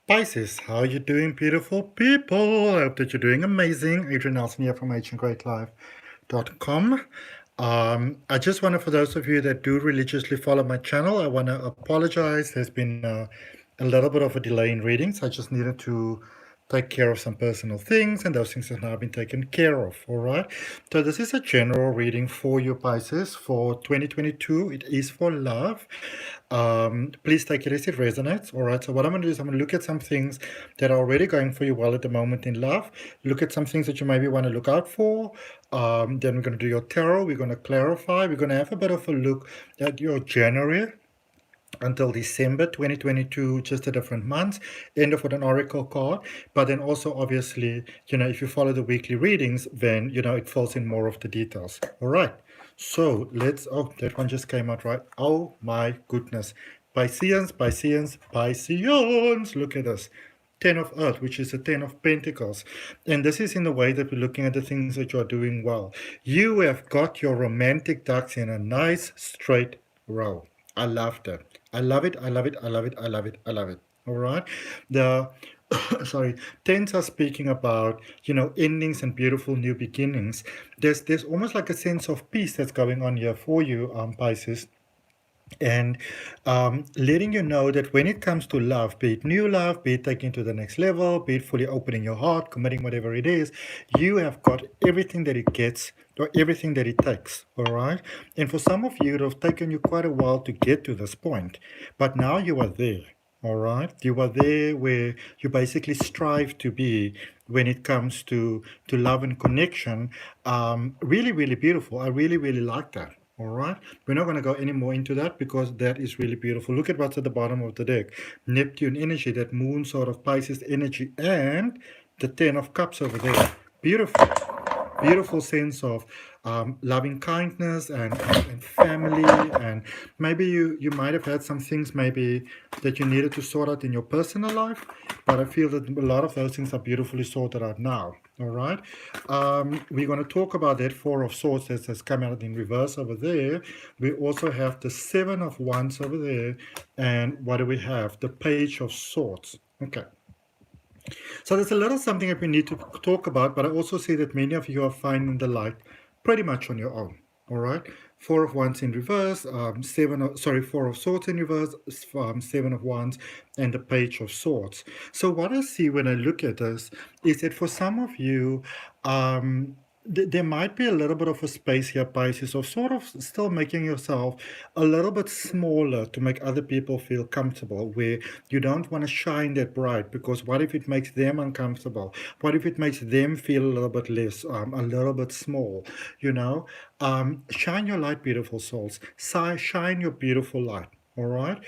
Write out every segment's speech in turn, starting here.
Pisces, how are you doing, beautiful people? I hope that you're doing amazing. Adrian here from AHN Great Life.com. I just want to, for those of you that do religiously follow my channel, I want to apologize. There's been a little bit of a delay in readings. I just needed to take care of some personal things, and those things have now been taken care of. All right. So this is a general reading for you, Pisces, for 2022. It is for love. Please take it as it resonates. All right. So what I'm going to do is I'm going to look at some things that are already going for you well at the moment in love. Look at some things that you maybe want to look out for. Then we're going to do your tarot. We're going to clarify. We're going to have a bit of a look at your January until December 2022, just the different months, end of with an oracle card. But then also, obviously, if you follow the weekly readings, then, it fills in more of the details. All right. So oh, that one just came out right. Oh my goodness. Pisceans. Look at this. 10 of Earth, which is a 10 of Pentacles. And this is in the way that we're looking at the things that you're doing well. You have got your romantic ducks in a nice straight row. I love that. I love it. All right. The sorry, tens are speaking about, endings and beautiful new beginnings. There's almost like a sense of peace that's going on here for you, Pisces. And letting you know that when it comes to love, be it new love, be it taking to the next level, be it fully opening your heart, committing whatever it is, you have got everything that it gets or everything that it takes. All right. And for some of you, it have taken you quite a while to get to this point, but now you are there. All right. You are there where you basically strive to be when it comes to love and connection. Really, really beautiful. I really, really like that. All right. We're not going to go any more into that because that is really beautiful. Look at what's at the bottom of the deck. Neptune energy, that moon sort of Pisces energy, and the 10 of cups over there. Beautiful. Beautiful sense of loving kindness and family, and maybe you might have had some things maybe that you needed to sort out in your personal life, but I feel that a lot of those things are beautifully sorted out now. All right. We're going to talk about that 4 of Swords that has come out in reverse over there. We also have the 7 of Wands over there, and what do we have? The Page of Swords. Okay. So there's a little something that we need to talk about, but I also see that many of you are finding the light pretty much on your own. All right. 4 of Wands in reverse, 4 of Swords in reverse, 7 of Wands, and the Page of Swords. So what I see when I look at this is that for some of you, there might be a little bit of a space here, Pisces, of sort of still making yourself a little bit smaller to make other people feel comfortable, where you don't want to shine that bright, because what if it makes them uncomfortable? What if it makes them feel a little bit less, a little bit small, Shine your light, beautiful souls. Shine your beautiful light, all right?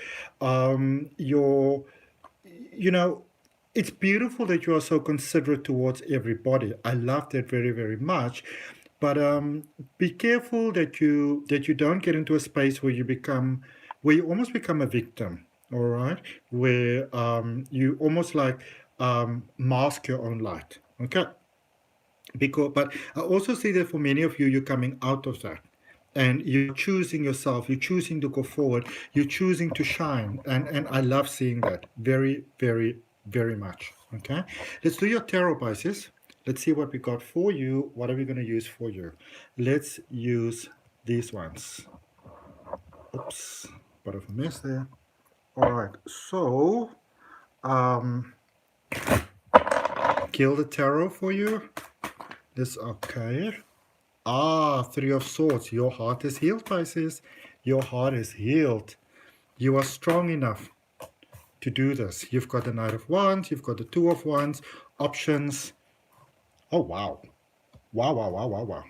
It's beautiful that you are so considerate towards everybody. I love that very, very much. But be careful that you don't get into a space where you almost become a victim. All right, where you almost like mask your own light. Okay, but I also see that for many of you, you're coming out of that. And you're choosing yourself, you're choosing to go forward, you're choosing to shine. And I love seeing that very, very, very much. Okay, let's do your tarot, Pisces. Let's see what we got for you. What are we going to use for you? Let's use these ones. Oops, bit of a mess there. All right, so kill the tarot for you. This, okay. 3 of Swords. Your heart is healed, Pisces. Your heart is healed. You are strong enough to do this. You've got the Knight of Wands. You've got the 2 of Wands. Options. Oh, wow. Wow.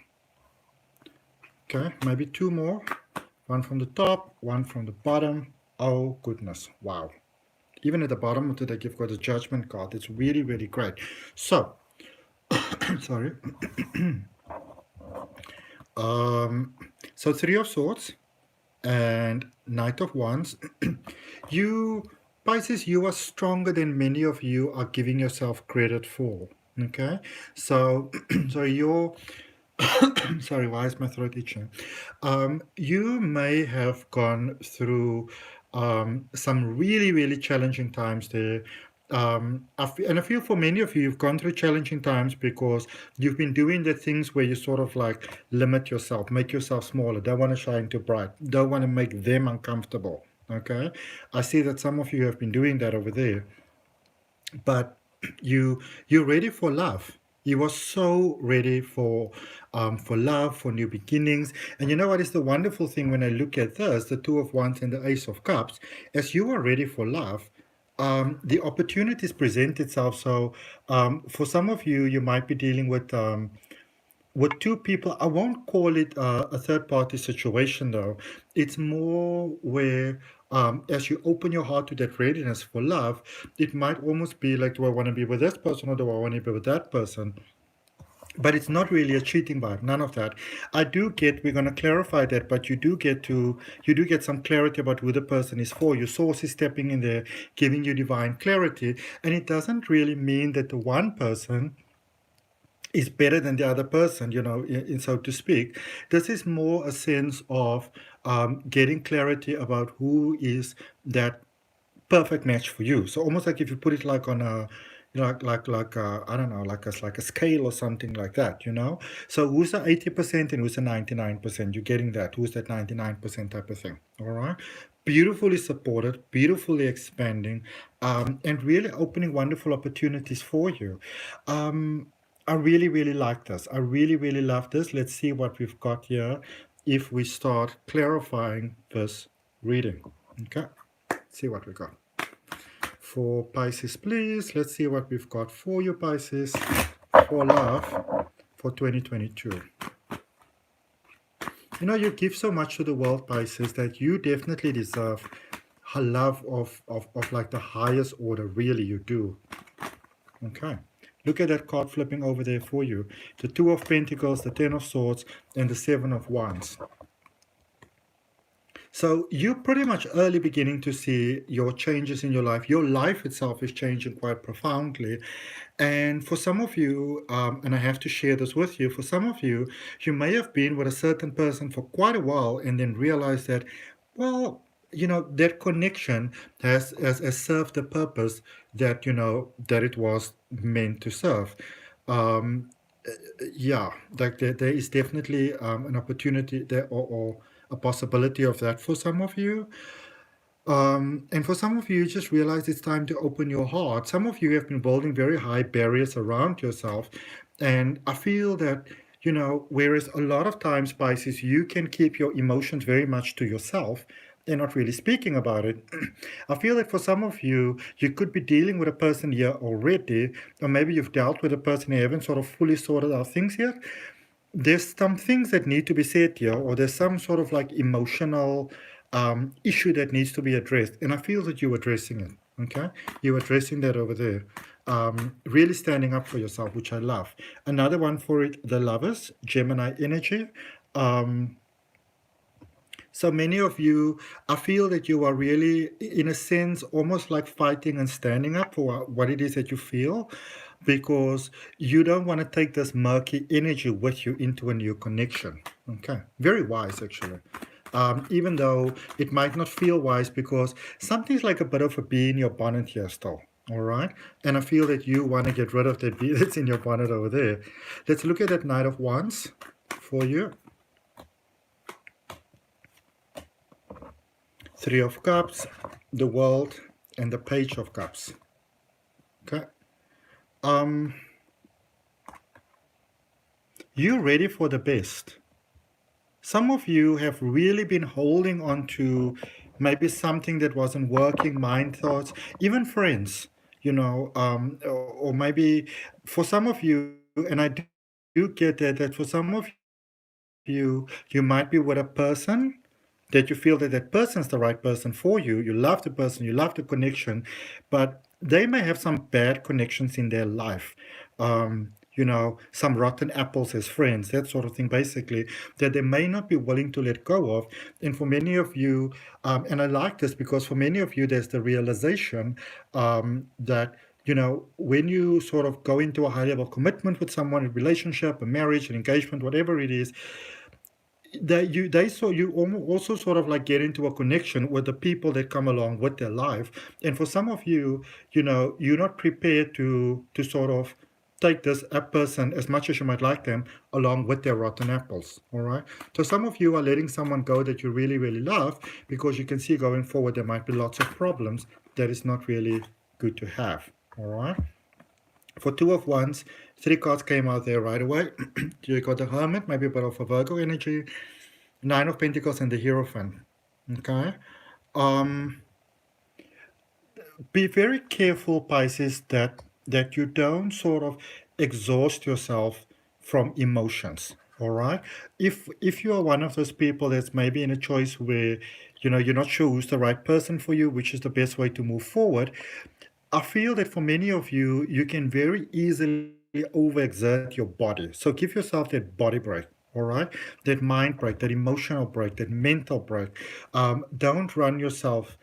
Okay, maybe 2 more. 1 from the top, 1 from the bottom. Oh, goodness. Wow. Even at the bottom of the deck, you've got a Judgment card. It's really, really great. So, sorry. So 3 of Swords and Knight of Wands. You, Pisces, you are stronger than many of you are giving yourself credit for. Okay, so you're sorry, why is my throat itching? You may have gone through some really, really challenging times there. And I feel for many of you, you've gone through challenging times because you've been doing the things where you sort of like limit yourself, make yourself smaller, don't want to shine too bright, don't want to make them uncomfortable. Okay, I see that some of you have been doing that over there, but you're ready for love. You are so ready for love, for new beginnings. And you know what is the wonderful thing when I look at this, the Two of Wands and the Ace of Cups, as you are ready for love, the opportunities present itself. So for some of you, you might be dealing with two people. I won't call it a third party situation though. It's more where as you open your heart to that readiness for love, it might almost be like, do I want to be with this person or do I want to be with that person? But it's not really a cheating vibe, none of that. I do get, we're going to clarify that, but you do get some clarity about who the person is for. Your source is stepping in there, giving you divine clarity. And it doesn't really mean that the one person is better than the other person, so to speak. This is more a sense of getting clarity about who is that perfect match for you. So almost like if you put it like on a, I don't know, like a scale or something like that. So who's the 80% and who's the 99%? You're getting that. Who's that 99% type of thing? All right. Beautifully supported, beautifully expanding, and really opening wonderful opportunities for you. I really, really like this. I really, really love this. Let's see what we've got here if we start clarifying this reading. Okay. See what we got. For Pisces, please, let's see what we've got for you, Pisces, for love for 2022. You give so much to the world, Pisces, that you definitely deserve a love of like the highest order. Really, you do. Okay. Look at that card flipping over there for you. The Two of Pentacles, the Ten of Swords, and the Seven of Wands. So you're pretty much early beginning to see your changes in your life. Your life itself is changing quite profoundly. And for some of you, and I have to share this with you, for some of you, you may have been with a certain person for quite a while and then realize that, well, that connection has served the purpose that it was meant to serve. Um, yeah, like there is definitely an opportunity there, or a possibility of that for some of you. And for some of you, you just realize it's time to open your heart. Some of you have been building very high barriers around yourself. And I feel that, whereas a lot of times, Pisces, you can keep your emotions very much to yourself and not really speaking about it. I feel that for some of you, you could be dealing with a person here already, or maybe you've dealt with a person who haven't sort of fully sorted out things yet. There's some things that need to be said here, or there's some sort of like emotional issue that needs to be addressed. And I feel that you're addressing it. Okay, you're addressing that over there. Really standing up for yourself, which I love. Another one for it, the Lovers, Gemini energy. So many of you, I feel that you are really, in a sense, almost like fighting and standing up for what it is that you feel, because you don't want to take this murky energy with you into a new connection. Okay, very wise actually. Even though it might not feel wise, because something's like a bit of a bee in your bonnet here still. All right, and I feel that you want to get rid of that bee that's in your bonnet over there. Let's look at that Knight of Wands for you. Three of Cups, the World, and the Page of Cups. Okay. You're ready for the best. Some of you have really been holding on to maybe something that wasn't working, mind thoughts, even friends, or maybe for some of you, and I do get that for some of you might be with a person that you feel that person's the right person for you. You love the person, you love the connection, but they may have some bad connections in their life. Some rotten apples as friends, that sort of thing, basically, that they may not be willing to let go of. And for many of you, and I like this because for many of you, there's the realization that when you sort of go into a high level commitment with someone, a relationship, a marriage, an engagement, whatever it is, also sort of like get into a connection with the people that come along with their life. And for some of you, you're not prepared to sort of take this a person, as much as you might like them, along with their rotten apples. All right. So some of you are letting someone go that you really, really love, because you can see going forward there might be lots of problems that is not really good to have. All right. For Two of Wands, 3 cards came out there right away. You got the Hermit, maybe a bit of a Virgo energy, 9 of Pentacles, and the Hierophant. Okay. Um, be very careful, Pisces, that you don't sort of exhaust yourself from emotions. All right. If you are one of those people that's maybe in a choice where you're not sure who's the right person for you, which is the best way to move forward, I feel that for many of you, you can very easily overexert your body. So give yourself that body break, all right? That mind break, that emotional break, that mental break. Don't run yourself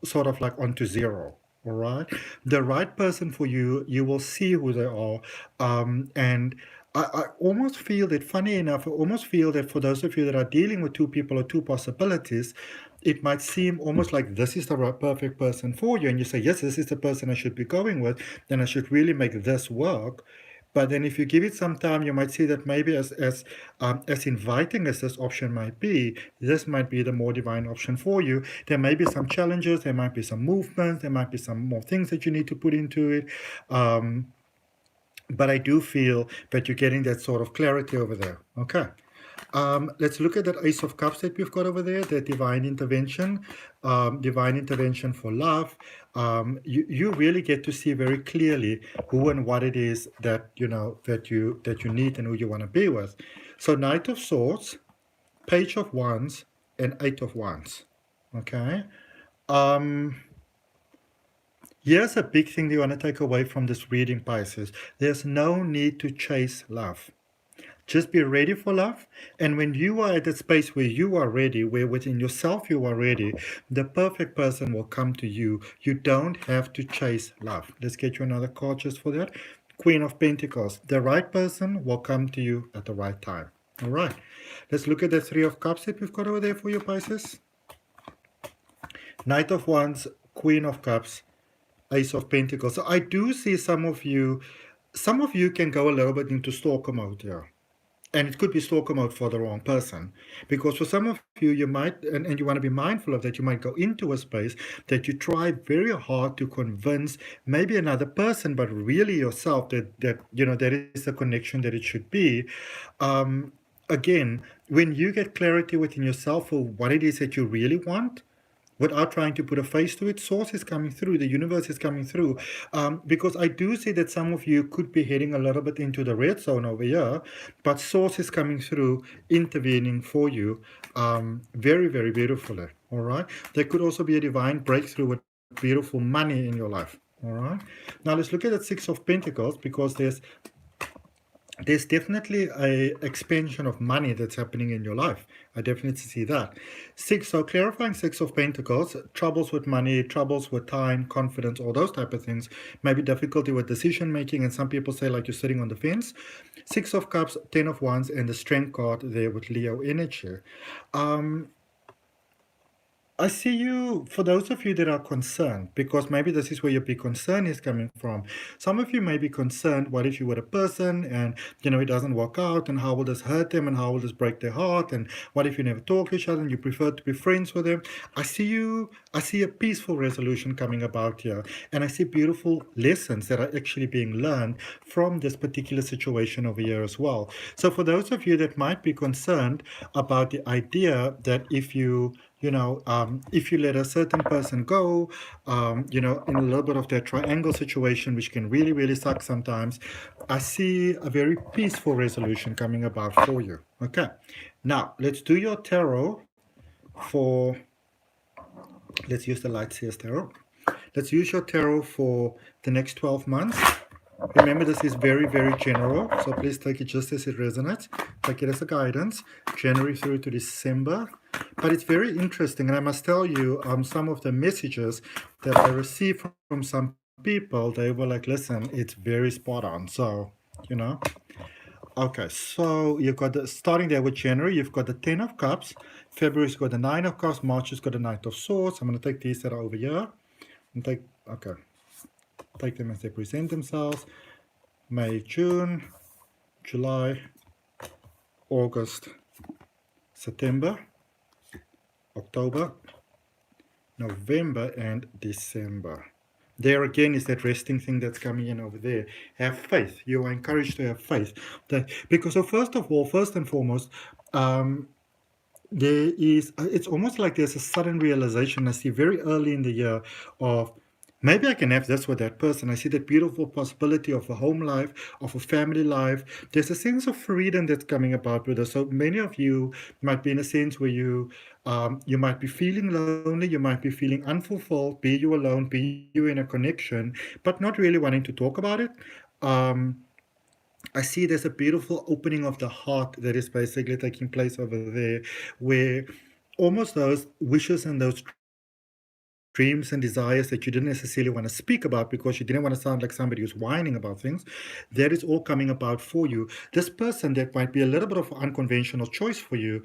sort of like onto zero, all right? The right person for you, you will see who they are. And I almost feel that, funny enough, I almost feel that for those of you that are dealing with two people or two possibilities, it might seem almost like this is the perfect person for you, and you say, yes, this is the person I should be going with, then I should really make this work. But then if you give it some time, you might see that maybe as inviting as this option might be, this might be the more divine option for you. There may be some challenges, there might be some movements, there might be some more things that you need to put into it. But I do feel that you're getting that sort of clarity over there. Okay. Let's look at that Ace of Cups that we've got over there, the divine intervention for love. You really get to see very clearly who and what it is that you need and who you want to be with. So Knight of Swords, Page of Wands, and Eight of Wands. Okay. Here's a big thing that you want to take away from this reading, Pisces. There's no need to chase love. Just be ready for love. And when you are at a space where you are ready, where within yourself you are ready, the perfect person will come to you. You don't have to chase love. Let's get you another card just for that. Queen of Pentacles. The right person will come to you at the right time. All right. Let's look at the Three of Cups that we've got over there for you, Pisces. Knight of Wands, Queen of Cups, Ace of Pentacles. So I do see some of you can go a little bit into stalker mode here. And it could be stalker mode for the wrong person. Because for some of you, you might, and you want to be mindful of that, you might go into a space that you try very hard to convince maybe another person, but really yourself that there is the connection that it should be. Again, when you get clarity within yourself for what it is that you really want, without trying to put a face to it, source is coming through, the universe is coming through. Because I do see that some of you could be heading a little bit into the red zone over here, but source is coming through, intervening for you very, very beautifully. All right. There could also be a divine breakthrough with beautiful money in your life. All right. Now let's look at that Six of Pentacles, because there's definitely a expansion of money that's happening in your life. I definitely see that. So clarifying Six of Pentacles, troubles with money, troubles with time, confidence, all those type of things. Maybe difficulty with decision making, and some people say like you're sitting on the fence. Six of Cups, 10 of Wands, and the Strength card there with Leo energy. I see you, for those of you that are concerned, because maybe this is where your big concern is coming from. Some of you may be concerned, what if you were a person and, it doesn't work out, and how will this hurt them, and how will this break their heart, and what if you never talk to each other and you prefer to be friends with them? I see a peaceful resolution coming about here, and I see beautiful lessons that are actually being learned from this particular situation over here as well. So for those of you that might be concerned about the idea that if you let a certain person go, in a little bit of that triangle situation, which can really, really suck sometimes, I see a very peaceful resolution coming about for you. Okay. Now, let's do your tarot let's use the Lightseers Tarot. Let's use your tarot for the next 12 months. Remember, this is very, very general, so please take it just as it resonates. Take it as a guidance, January through to December. But it's very interesting, and I must tell you, some of the messages that I received from some people, they were like, listen, it's very spot on. So, Okay, so you've got starting there with January, you've got the 10 of Cups, February's got the 9 of Cups, March has got the Knight of Swords. I'm going to take these that are over here and take them as they present themselves. May, June, July, August, September, October, November, and December. There again is that resting thing that's coming in over there. Have faith. You are encouraged to have faith. Because so first and foremost, there is, it's almost like there's a sudden realization I see very early in the year of, maybe I can have this with that person. I see that beautiful possibility of a home life, of a family life. There's a sense of freedom that's coming about with us. So many of you might be in a sense where you might be feeling lonely, you might be feeling unfulfilled, be you alone, be you in a connection, but not really wanting to talk about it. I see there's a beautiful opening of the heart that is basically taking place over there, where almost those wishes and those dreams and desires that you didn't necessarily want to speak about because you didn't want to sound like somebody who's whining about things, that is all coming about for you. This person that might be a little bit of an unconventional choice for you,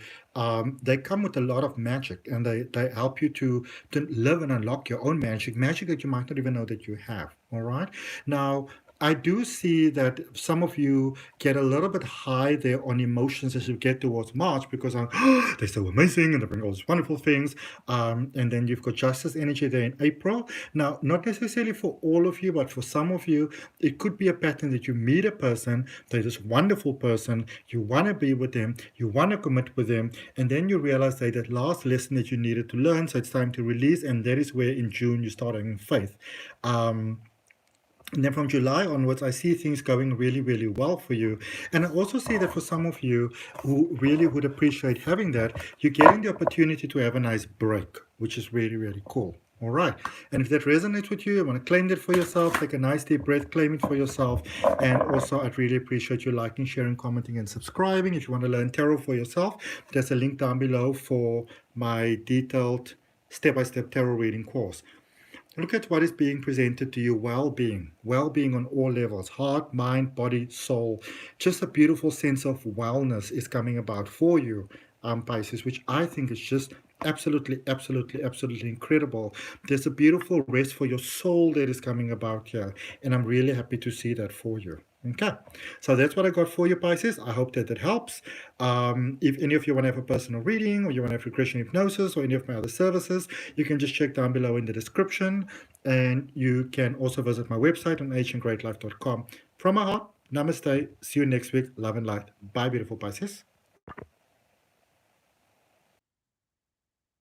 they come with a lot of magic, and they help you to live and unlock your own magic that you might not even know that you have. All right. Now, I do see that some of you get a little bit high there on emotions as you get towards March because they're so amazing and they bring all these wonderful things. And then you've got Justice energy there in April. Now, not necessarily for all of you, but for some of you, it could be a pattern that you meet a person, they're this wonderful person, you want to be with them, you want to commit with them, and then you realize that last lesson that you needed to learn, so it's time to release, and that is where in June you start having faith. And then from July onwards, I see things going really, really well for you. And I also see that for some of you who really would appreciate having that, you're getting the opportunity to have a nice break, which is really, really cool. All right. And if that resonates with you, you want to claim that for yourself, take a nice deep breath, claim it for yourself. And also, I'd really appreciate you liking, sharing, commenting, and subscribing. If you want to learn tarot for yourself, there's a link down below for my detailed step-by-step tarot reading course. Look at what is being presented to you. Well-being on all levels, heart, mind, body, soul. Just a beautiful sense of wellness is coming about for you, Pisces, which I think is just absolutely incredible. There's a beautiful rest for your soul that is coming about here, and I'm really happy to see that for you. Okay, so that's what I got for you, Pisces. I hope that helps. If any of you want to have a personal reading, or you want to have regression hypnosis, or any of my other services, you can just check down below in the description. And you can also visit my website on ahnGreatLife.com. From my heart, namaste. See you next week. Love and light. Bye, beautiful Pisces.